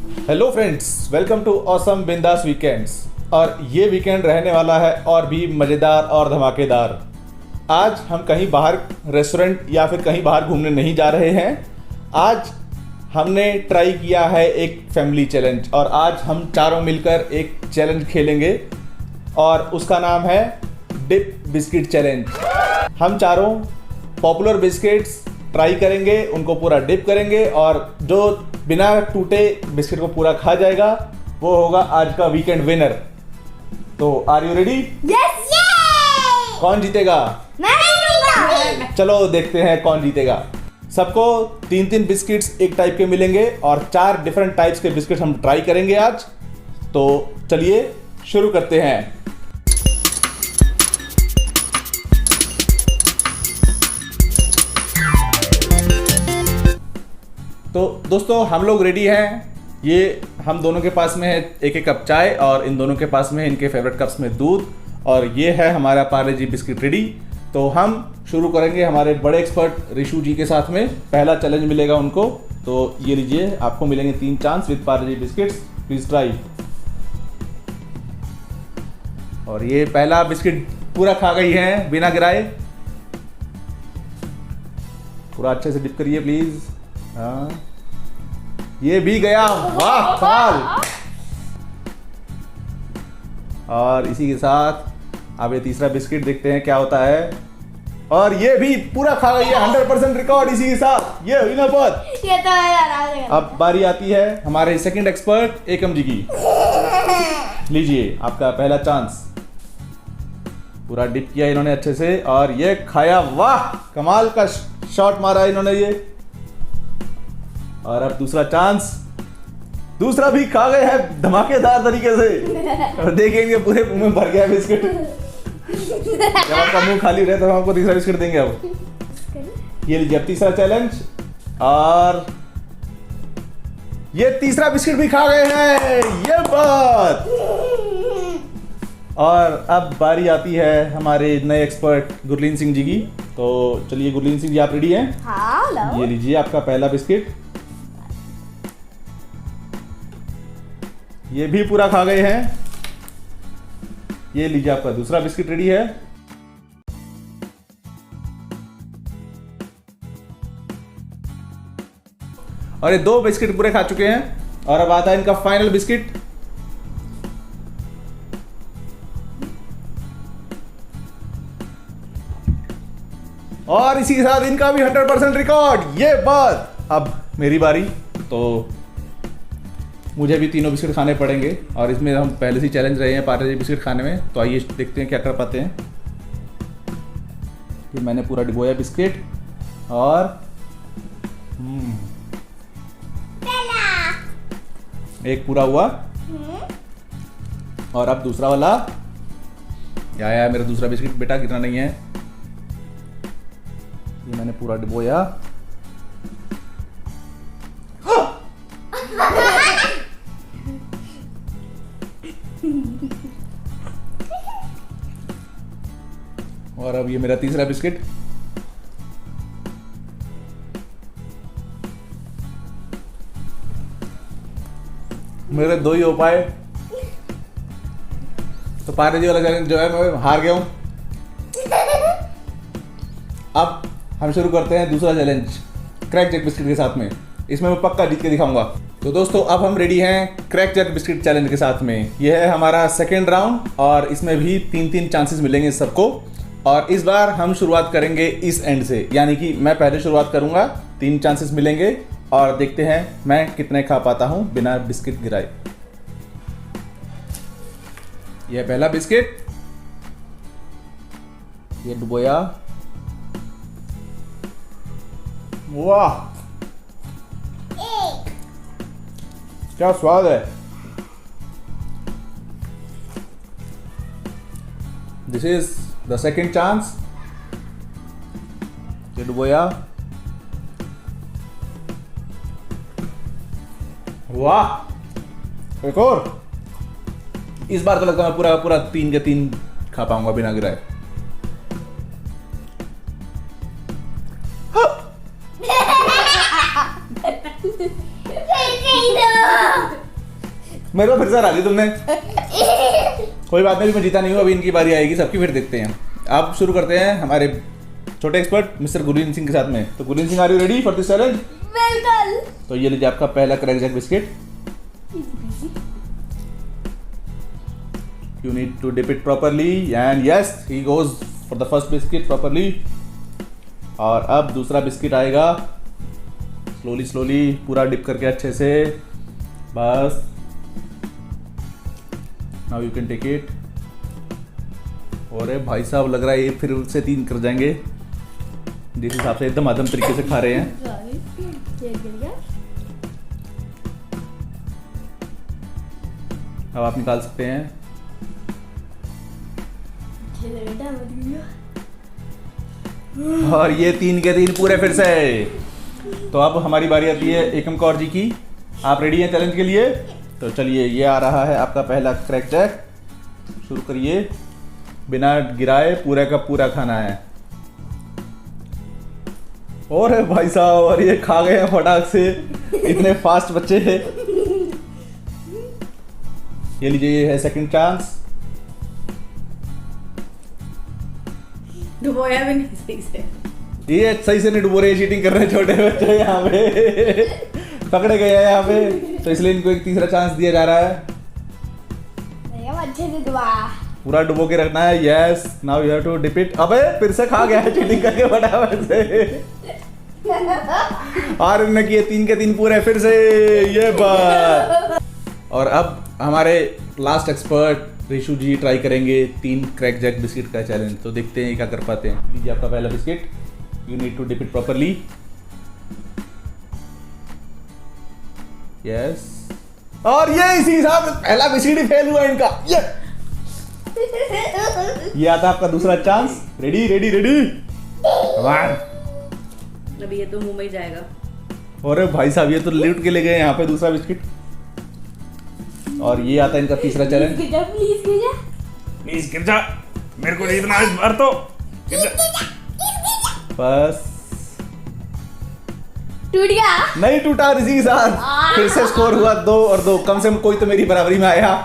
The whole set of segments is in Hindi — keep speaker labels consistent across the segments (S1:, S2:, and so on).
S1: Hello friends, welcome to awesome बिंदास वीकेंड्स। और ये वीकेंड रहने वाला है और भी मज़ेदार और धमाकेदार। आज हम कहीं बाहर रेस्टोरेंट या फिर कहीं बाहर घूमने नहीं जा रहे हैं। आज हमने ट्राई किया है एक फैमिली चैलेंज और आज हम चारों मिलकर एक चैलेंज खेलेंगे और उसका नाम है डिप बिस्किट चैलेंज। हम चारों पॉपुलर बिस्किट्स ट्राई करेंगे, उनको पूरा डिप करेंगे और जो बिना टूटे बिस्किट को पूरा खा जाएगा वो होगा आज का वीकेंड विनर। तो आर यू रेडी?
S2: यस।
S1: कौन जीतेगा?
S2: मैं जीतूंगा।
S1: चलो देखते हैं कौन जीतेगा। सबको 3-3 बिस्किट्स एक टाइप के मिलेंगे और 4 डिफरेंट टाइप्स के बिस्किट्स हम ट्राई करेंगे आज। तो चलिए शुरू करते हैं। तो दोस्तों हम लोग रेडी हैं। ये हम दोनों के पास में है एक एक कप चाय और इन दोनों के पास में है इनके फेवरेट कप्स में दूध और ये है हमारा पार्ले जी बिस्किट रेडी। तो हम शुरू करेंगे हमारे बड़े एक्सपर्ट ऋषु जी के साथ में। पहला चैलेंज मिलेगा उनको, तो ये लीजिए, आपको मिलेंगे 3 chance with Parle G biscuits. Please try. और ये पहला बिस्किट पूरा खा गई है बिना गिराए। पूरा अच्छे से डिप करिए प्लीज। हाँ, ये भी गया। वाह कमाल। और इसी के साथ अब ये तीसरा बिस्किट देखते हैं क्या होता है। और ये भी पूरा खा गई है। 100% रिकॉर्ड इसी के साथ। ये हुई ना बात।
S2: ये तो है।
S1: अब बारी आती है हमारे सेकंड एक्सपर्ट एकम जी की। लीजिए आपका पहला चांस। पूरा डिप किया इन्होंने अच्छे से और ये खाया। वाह कमाल का शॉट मारा इन्होंने ये। और अब दूसरा चांस, दूसरा भी खा गए हैं धमाकेदार तरीके से। और देखेंगे पूरे मुंह में भर गया बिस्किट। जब आपका मुंह खाली रहे तो हम आपको तीसरा बिस्किट देंगे। अब ये लीजिए, अब तीसरा चैलेंज। और ये तीसरा बिस्किट भी खा गए हैं। ये बात। और अब बारी आती है हमारे नए एक्सपर्ट गुरलीन सिंह जी की। तो चलिए गुरलीन सिंह जी, आप रेडी हैं?
S2: हाँ, लो।
S1: ये लीजिए आपका पहला बिस्किट। ये भी पूरा खा गए हैं। ये लीजिए आपका दूसरा बिस्किट रेडी है। और ये 2 बिस्किट पूरे खा चुके हैं। और अब आता है इनका फाइनल बिस्किट। और इसी के साथ इनका भी 100% रिकॉर्ड। ये बात। अब मेरी बारी। तो मुझे भी तीनों बिस्किट खाने पड़ेंगे और इसमें हम पहले से चैलेंज रहे हैं पार्ले जी बिस्किट खाने में। तो आइए देखते हैं क्या कर पाते हैं। कि मैंने पूरा डिबोया बिस्किट और एक पूरा हुआ। और अब दूसरा वाला। या मेरा दूसरा बिस्किट बेटा, गिरना नहीं है। ये मैंने पूरा डिबोया। और अब ये मेरा तीसरा बिस्किट। मेरे 2 ही हो पाए। तो पार्ले जी वाला चैलेंज जो है मैं हार गया हूं। अब हम शुरू करते हैं दूसरा चैलेंज क्रैक जैक बिस्किट के साथ में। इसमें मैं पक्का जीत के दिखाऊंगा। तो दोस्तों अब हम रेडी हैं क्रैक जैक बिस्किट चैलेंज के साथ में। यह है हमारा सेकेंड राउंड और इसमें भी 3-3 चांसेस मिलेंगे सबको। और इस बार हम शुरुआत करेंगे इस एंड से, यानी कि मैं पहले शुरुआत करूंगा। 3 चांसेस मिलेंगे और देखते हैं मैं कितने खा पाता हूं बिना बिस्किट गिराए। यह पहला बिस्किट। ये डुबोया। वाह क्या स्वाद है। This is the second chance. ये डुबोया। वाह एक और। इस बार तो लगता है मैं पूरा पूरा 3 के 3 खा पाऊंगा बिना गिराए।
S2: Potato!
S1: मेरे को फिर से हरा दी तुमने। कोई बात नहीं, मैं जीता नहीं हूँ, अभी इनकी बारी आएगी सबकी, फिर देखते हैं। अब शुरू करते हैं हमारे छोटे एक्सपर्ट मिस्टर गुरलीन सिंह के साथ में। तो Gurleen Singh, are you ready for this challenge?
S2: बिल्कुल।
S1: तो ये लीजिए आपका पहला crack jack biscuit. You need to dip it properly and yes, he goes for the first biscuit properly. और अब दूसरा बिस्किट आएगा, स्लोली स्लोली पूरा डिप करके अच्छे से, बस। Now you can take it. और भाई साहब लग रहा है ये फिर से 3 कर जाएंगे, जिस हिसाब से एकदम आदम तरीके से खा रहे हैं। अब आप निकाल सकते हैं। और ये 3 के 3 पूरे फिर से। तो अब हमारी बारी आती है एकम कौर जी की। आप रेडी हैं चैलेंज के लिए? तो चलिए, ये आ रहा है आपका पहला क्रैक जैक। शुरू करिए, बिना गिराए पूरा का पूरा खाना है। और भाई साहब, और ये खा गए हैं फटाक से, इतने फास्ट बच्चे हैं। ये लीजिए, ये है सेकंड चांस।
S2: डुबोया भी नहीं सही से।
S1: ये सही से नहीं डुबो रहे, चीटिंग कर रहे हैं छोटे बच्चे यहाँ पे। पकड़े गए हैं यहाँ पे, तो इसलिए इनको एक तीसरा चांस दिया जा रहा है।
S2: अच्छे से दुआ।
S1: पूरा डुबो के रखना है। Yes, now you have to dip it. अबे फिर से खा गया है चीटिंग करके फटाफट से। और इन्होंने किए 3 के 3 पूरे फिर से, ये बात। और अब हमारे लास्ट एक्सपर्ट रिशु जी ट्राई करेंगे 3 क्रैक जैक बिस्किट का चैलेंज। तो देखते हैं क्या कर पाते हैं। लीजिए आपका पहला biscuit. You need to dip it properly. Yes, और ये इसी हिसाब से पहला बिस्किट ही फेल हुआ इनका। ये आता आपका दूसरा चांस। रेडी रेडी रेडी,
S3: अभी ये तो मुंह में ही जाएगा।
S1: और भाई साहब, ये तो लूट के ले गए यहाँ पे दूसरा बिस्किट। और ये आता है इनका तीसरा चैलेंज। प्लीज गिर जा, मेरे को नहीं इतना इस बार तो गिर जा। बस,
S2: टूट गया।
S1: नहीं टूटा, इसी के साथ फिर से स्कोर हुआ 2 और 2। कम से कम कोई तो मेरी बराबरी में आया।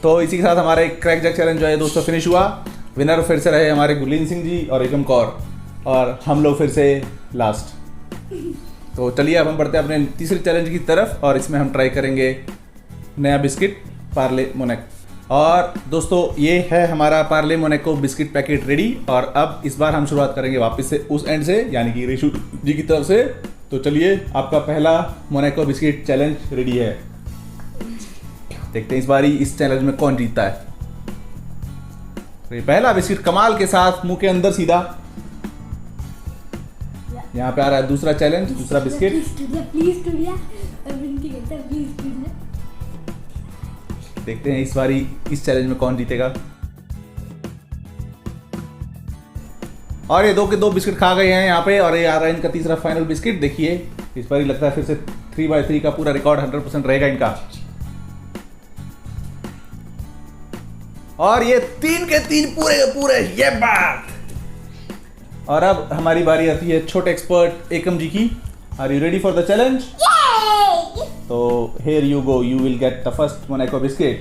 S1: तो इसी के साथ हमारे क्रैक जैक चैलेंज जो है दोस्तों फिनिश हुआ। विनर फिर से रहे हमारे गुरलीन सिंह जी और एकम कौर, और हम लोग फिर से लास्ट। तो चलिए अब हम बढ़ते हैं अपने तीसरे चैलेंज की तरफ, और इसमें हम ट्राई करेंगे नया बिस्किट पार्ले मोनाको। और दोस्तों, ये है हमारा Parle Monaco biscuit packet ready. और अब इस बार हम शुरुआत करेंगे वापस से उस एंड से, यानी कि रिशु जी की तरफ से। तो चलिए, आपका पहला मोनाको बिस्किट चैलेंज रेडी है। देखते हैं इस बारी इस चैलेंज में कौन जीतता है। तो ये पहला बिस्किट कमाल के साथ मुंह के अंदर सीधा। यहाँ पे आ रहा है दूसरा चैलेंज, दूसरा बिस्किट।
S2: प्लीज टूट गया। प्लीज टूट गया।
S1: देखते हैं इस बारी इस चैलेंज में कौन जीतेगा। और ये 2 के 2 बिस्किट खा गए हैं यहाँ पे, और ये आ रहा है इनका तीसरा फाइनल बिस्किट। देखिए, इस बारी लगता है फिर से 3/3 का पूरा रिकॉर्ड 100% रहेगा इनका। और ये 3 के 3 पूरे के पूरे, ये बात। और अब हमारी बारी आती है छोटे एक्सपर्ट एकम जी की। Are you ready for the challenge? तो here you go, you will get the first Monaco biscuit.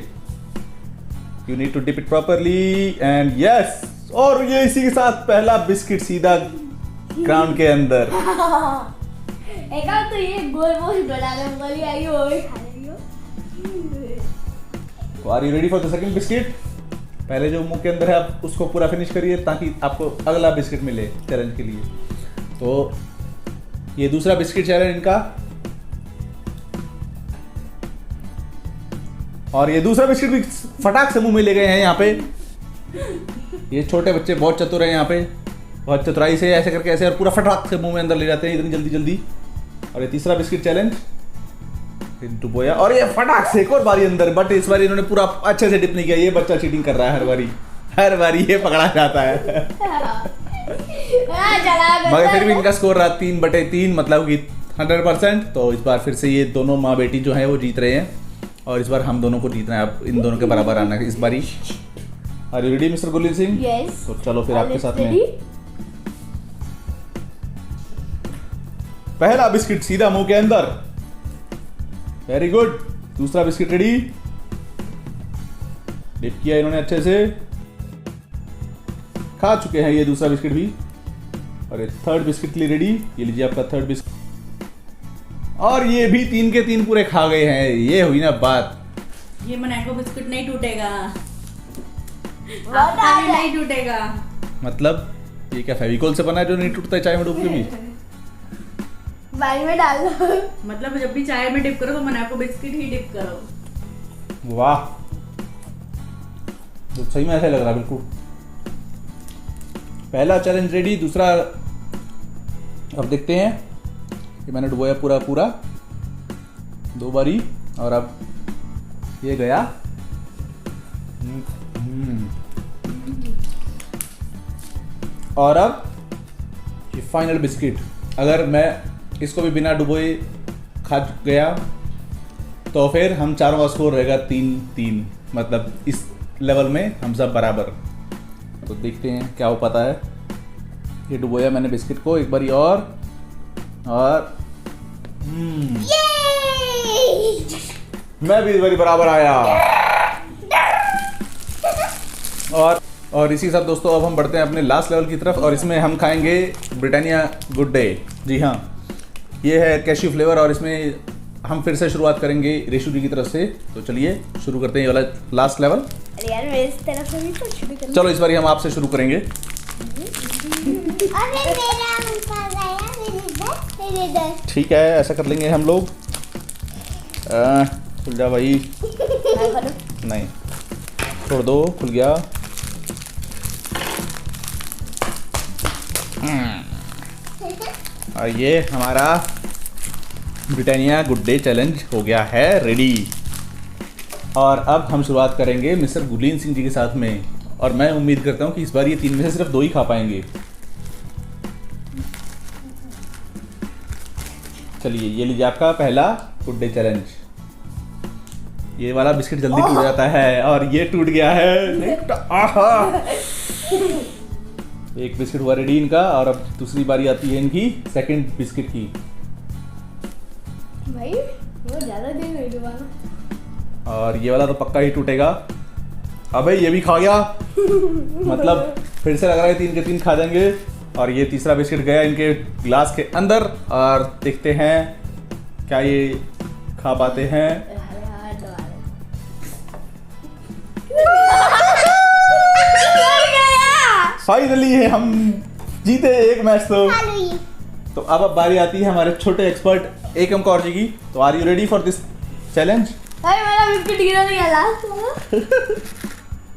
S1: You need to dip it properly and yes, और ये इसी के साथ पहला बिस्किट सीधा ग्राउंड के अंदर।
S2: एक तो ये गोल गोल बनाने वाली आई हो, खा रही हो।
S1: तो are you ready for the second biscuit? पहले जो मुंह के अंदर है आप उसको पूरा फिनिश करिए, ताकि आपको अगला बिस्किट मिले चैलेंज के लिए। तो ये दूसरा बिस्किट चैलेंज इनका। और ये दूसरा बिस्किट भी फटाक से मुंह में ले गए हैं यहाँ पे। ये छोटे बच्चे बहुत चतुर हैं यहाँ पे, बहुत चतुराई से ऐसे करके ऐसे और पूरा फटाक से मुंह में अंदर ले जाते हैं इतनी जल्दी जल्दी। और ये तीसरा बिस्किट चैलेंज बोया, और ये फटाक से एक और बारी अंदर, बट इस बारी इन्होंने पूरा अच्छे से डिप नहीं किया। ये बच्चा चीटिंग कर रहा है हर बारी ये पकड़ा जाता है। मगर फिर भी इनका स्कोर रहा 3/3, मतलब कि 100%। तो इस बार फिर से ये दोनों माँ बेटी जो है वो जीत रहे हैं, और इस बार हम दोनों को जीतना है। अब इन दोनों के बराबर आना है इस बारी। Are you ready mister Gurleen Singh?
S2: Yes.
S1: तो चलो फिर आपके साथ में पहला बिस्किट सीधा मुंह के अंदर। Very good. दूसरा बिस्किट रेडी, डिप किया इन्होंने अच्छे से, खा चुके हैं ये दूसरा बिस्किट भी। और ये थर्ड बिस्किट के लिए रेडी, ये लीजिए आपका थर्ड बिस्किट। और ये भी 3 के 3 पूरे खा गए हैं। ये हुई ना बात।
S3: ये मनाको बिस्कुट नहीं टूटेगा,
S2: बहुत
S3: आपका भी
S2: आगे।
S3: नहीं टूटेगा।
S1: मतलब ये क्या फेविकोल से बना है जो नहीं टूटता है चाय में डूब के भी?
S2: पानी में डाल दो।
S3: मतलब जब भी चाय में डिप करो तो मनाको बिस्किट ही डिप करो।
S1: वाह, तो सही में ऐसा लग रहा है बिल्कुल। पहला चैलेंज रेडी, दूसरा अब देखते हैं। ये मैंने डुबोया पूरा पूरा 2 बारी, और अब ये गया। और अब ये फाइनल बिस्किट, अगर मैं इसको भी बिना डुबोए खा गया तो फिर हम चारों का स्कोर रहेगा 3-3, मतलब इस लेवल में हम सब बराबर। तो देखते हैं क्या हो पाता है। ये डुबोया मैंने बिस्किट को एक बारी और मैं भी इस बारी बराबर आया। और इसी के साथ दोस्तों अब हम बढ़ते हैं अपने लास्ट लेवल की तरफ, और इसमें हम खाएंगे ब्रिटानिया गुड डे। जी हाँ, ये है कैश्यू फ्लेवर, और इसमें हम फिर से शुरुआत करेंगे रेशु जी की तरफ से। तो चलिए शुरू करते हैं ये वाला लास्ट लेवल।
S2: अरे यार मेरी तरफ से भी तो शुरू कर।
S1: चलो इस बार हम आपसे शुरू करेंगे।
S2: अरे मेरा मुंह गया मेरे इधर।
S1: ठीक है, ऐसा कर लेंगे हम लोग। खुल जा भाई। नहीं, छोड़ दो, खुल गया। और ये हमारा ब्रिटानिया गुड डे चैलेंज हो गया है रेडी। और अब हम शुरुआत करेंगे मिस्टर गुरलीन सिंह जी के साथ में, और मैं उम्मीद करता हूँ कि इस बार ये 3 में से सिर्फ 2 ही खा पाएंगे। चलिए ये लीजिए आपका पहला गुड डे चैलेंज। ये वाला बिस्किट जल्दी टूट जाता है, और ये टूट गया है। नहीं टूटा, आहा। एक बिस्किट हुआ रेडी इनका, और अब दूसरी बारी आती है इनकी सेकंड बिस्किट की।
S2: भाई वो ज्यादा दिन नहीं डुबाना।
S1: और ये वाला तो पक्का ही टूटेगा। अबे ये भी खा गया। मतलब फिर से लग रहा है 3 के 3 खा जाएंगे। और ये तीसरा बिस्किट गया इनके ग्लास के अंदर, और देखते हैं क्या ये खा पाते हैं। फाइनली हम जीते एक मैच। तो अब बारी आती है हमारे छोटे एक्सपर्ट एकम कौर जी की। तो are you ready for this challenge?
S2: अरे मेरा बिस्किट गिरा नहीं लास्ट।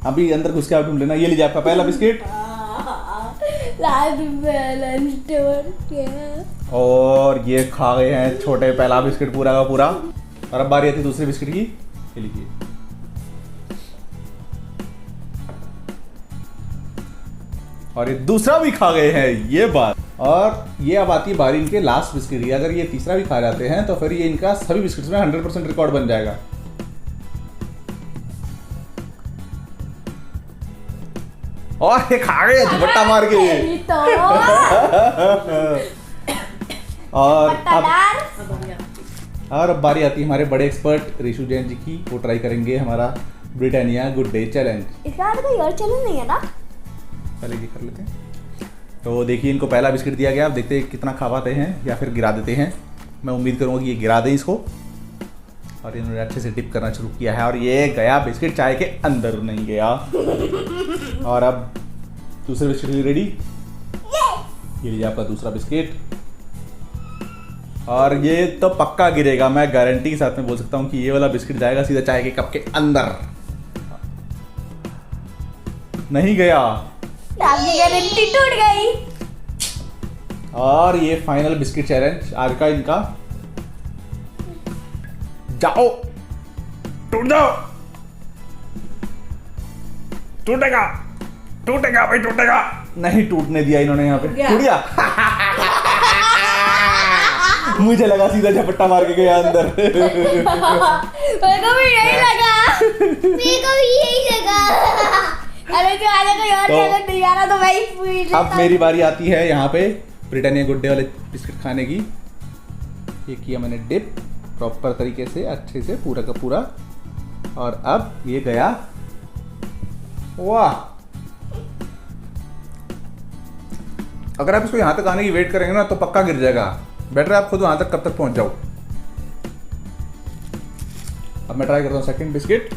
S1: अभी अंदर घुस के आप ढूंढ लेना। ये लीजिए आपका पहला बिस्किट,
S2: लास्ट बैलेंस टूट गया।
S1: और ये खा गए हैं छोटे पहला बिस्किट पूरा का पूरा। और अब बारी आती है दूसरे बिस्किट की। ये लीजिए। और ये दूसरा भी खा गए हैं, ये बात। और ये अब आती है बारी इनके लास्ट बिस्किट की। अगर ये तीसरा भी खा जाते हैं तो फिर ये इनका सभी बिस्किट्स में 100% रिकॉर्ड बन जाएगा। और ये खा गए झपट्टा मार के।
S2: ये तो
S1: और
S2: पट्टादार।
S1: अब बारी आती है हमारे बड़े एक्सपर्ट ऋषु जैन जी की। वो ट्राई करेंगे हमारा ब्रिटानिया गुड डे चैलेंज।
S2: इसका कोई और चैलेंज नहीं है ना?
S1: पहले ये कर लेते हैं। तो देखिए इनको पहला बिस्किट दिया गया। अब देखते हैं कितना खा पाते हैं या फिर गिरा देते हैं। मैं उम्मीद करूँगा कि ये गिरा दें इसको। और इन्होंने अच्छे से डिप करना शुरू किया है, और ये गया बिस्किट चाय के अंदर नहीं गया। और अब दूसरे बिस्किट भी रेडी। ये लीजिए आपका दूसरा बिस्किट। और ये तो पक्का गिरेगा, मैं गारंटी के साथ में बोल सकता हूँ कि ये वाला बिस्किट जाएगा सीधा चाय के कप के अंदर। नहीं गया।
S2: आपकी गारंटी टूट गई।
S1: और ये फाइनल बिस्किट चैलेंज आज का इनका। जाओ, टूट जाओ। टूटेगा, टूटेगा भाई, टूटेगा। नहीं टूटने दिया इन्होंने यहाँ पे। टूट गया। मुझे लगा सीधा झपट्टा मार के गया अंदर।
S2: मेरे को भी यही लगा। मेरे को भी यही लगा। अरे जो आने कोई और चैलेंज नहीं आ रहा तो भाई पूछ।
S1: अब मेरी बारी आती है यहाँ पे ब्रिटानिया गुड डे वाले बिस्किट खाने की। ये किया मैंने डिप, प्रॉपर तरीके से अच्छे से पूरा का पूरा। और अब ये गया, वाह। अगर आप इसको यहाँ तक आने की वेट करेंगे ना तो पक्का गिर जाएगा। बेटर आप खुद वहां तक कब तक पहुंच जाओ। अब मैं ट्राई करता हूँ सेकंड बिस्किट।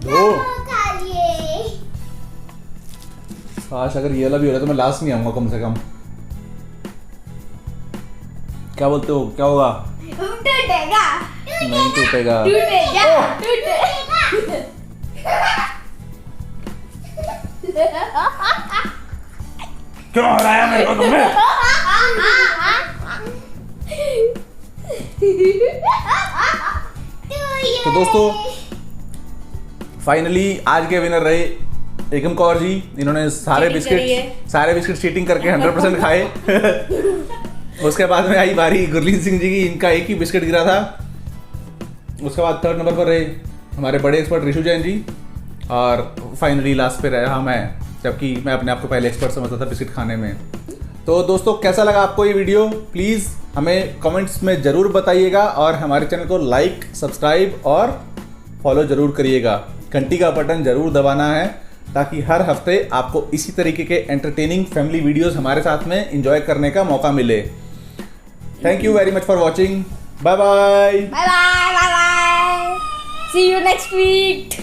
S1: दो। काश अगर ये वाला भी हो रहा तो मैं लास्ट नहीं आऊंगा कम से कम। क्या बोलते हो, क्या होगा?
S2: टूटेगा।
S1: नहीं टूटेगा। क्यों हराया मेरे को तुमने? तो दोस्तों फाइनली आज के विनर रहे एकम कौर जी। इन्होंने सारे बिस्किट चीटिंग करके 100% खाए। उसके बाद में आई बारी गुरलीन सिंह जी की, इनका एक ही बिस्किट गिरा था। उसके बाद थर्ड नंबर पर रहे हमारे बड़े एक्सपर्ट ऋषु जैन जी, और फाइनली लास्ट पे रहा मैं, जबकि मैं अपने आप को पहले एक्सपर्ट समझता था बिस्किट खाने में। तो दोस्तों कैसा लगा आपको ये वीडियो, प्लीज़ हमें कमेंट्स में ज़रूर बताइएगा, और हमारे चैनल को लाइक, सब्सक्राइब और फॉलो ज़रूर करिएगा। घंटी का बटन ज़रूर दबाना है ताकि हर हफ्ते आपको इसी तरीके के एंटरटेनिंग फैमिली वीडियोस हमारे साथ में एंजॉय करने का मौका मिले। Thank you very much for watching. Bye bye.
S2: Bye bye. See you next week.